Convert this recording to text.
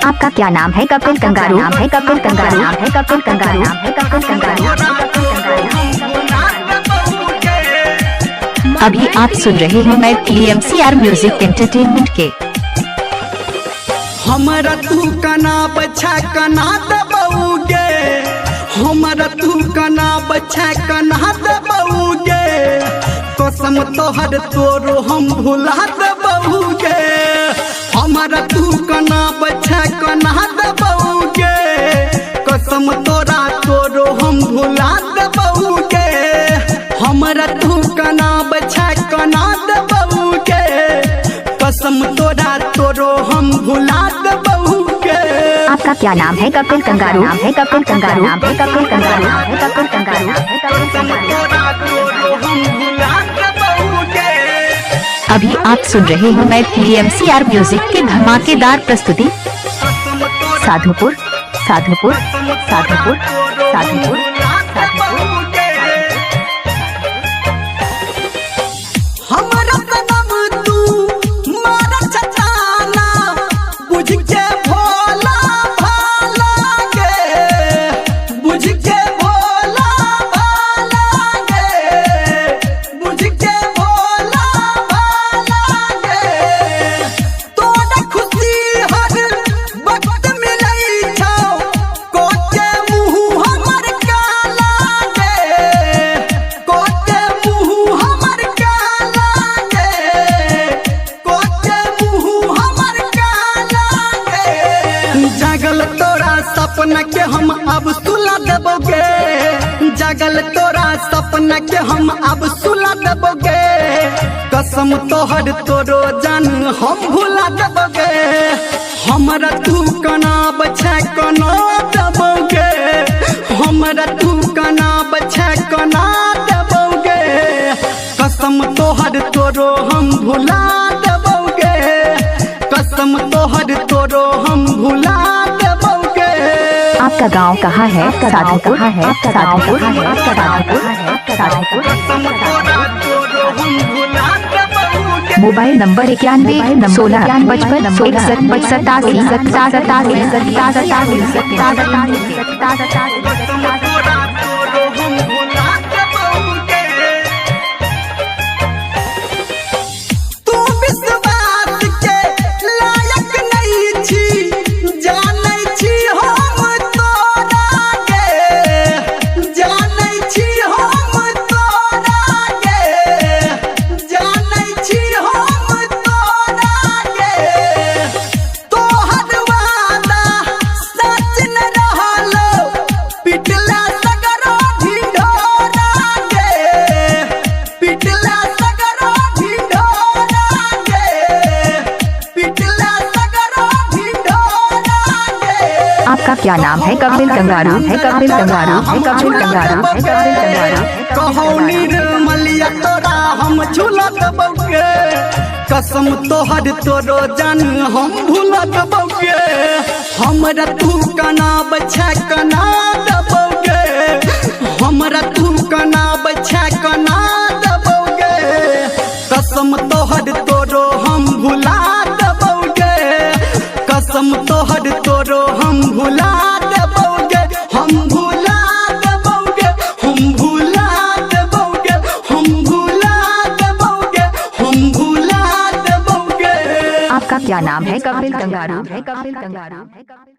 आपका क्या नाम है? कपिल कंगारू नाम है। कपिल कंगारू नाम है। कपिल कंगारू नाम है। कपिल कंगारू। अभी आप सुन रहे हैं मैं TMCR म्यूजिक एंटरटेनमेंट के। हमारा तू कना बच्चा कना दबोगे, हमारा तू कना बच्चा कना दबोगे, कसम तोहर तोरो हम भुला दबोगे। हमारा तू कना बच्चा कना दबोगे, कसम तोरा तोरो हम भुला दबोगे। हमारा तू कना बच्चा कना दबोगे, कसम तोरा तोरो हम भुला दबोगे। आपका क्या नाम है? कपिल कंगारू नाम है। कपिल कंगारू नाम है। कपिल कंगारू नाम है। कपिल कंगारू नाम है। कसम तोरा तोरो हम भुला दबोगे। अभी आप सुन रहे हैं मैं TMCR म्यूजिक की धमाकेदार प्रस्तुति। साधुपुर साधुपुर साधुपुर साधुपुर साधुपुर। हमारा सनम तू मारा छटाना, बुझ के भोला भाला गे, बुझ के भोला भाला गे, बुझ के भोला भाला गे। तोरा खुशी हर वक्त मिलै छौ, कोके मुँह हमर काला गे, कोके मुँह हमर काला गे, कोके मुँह हमर काला गे। जागल तोरा सपना के हम अब सुला देबोगे, जागल तोरा सपना के हम अब सुला देबोगे। कसम तोहर तोरो जान हम भुला देबोगे। हमरा तू कना बच्चा कना देबोगे, हमरा तू कना बच्चा कना देबोगे। कसम तोहर तोरो हम भुला देबोगे, कसम तोहर तोरो हम भुला देबोगे। आपका गांव कहाँ है? आपका साधुपुर कहाँ है? आपका साधुपुर है। आपका साधुपुर है। साधुपुर। कसम तोरा तोरो हम भुला देबोगे। मोबाइल नंबर 91 16 55 61 87 87 87 कसम तोरा तोरो हम भुला देबोगे। तू विश्वास के लायक नहीं छी, जानै छी हम तोरा गे, जानै छी हम तोरा गे, जानै छी हम तोरा गे। तोहर वादा सच न रहलो, पिटला सगरो ढिढोरा गे, पिटला सगरो ढिढोरा गे, पिटला सगरो ढिढोरा गे। आपका क्या नाम है? कपिल कंगारू है। कपिल कंगारू है। कपिल कंगारू है। कपिल कंगारू है। कहो निर्मलिया तोरा हम झूला दबोगे, कसम तोहर तोरो जान हम भूला दबोगे। हमरा तू कना बच्चा कना दबोगे, हमरा तू कना बच्चा कना दबोगे। कसम तोहर तोरो हम भुला दबोगे, कसम तोहर तोरो हम भुला दबोगे। हम भुला दबोगे, हम भुला दबोगे, हम भुला दबोगे, हम भुला दबोगे। आपका क्या नाम है? कपिल कंगारू है। कपिल कंगारू है।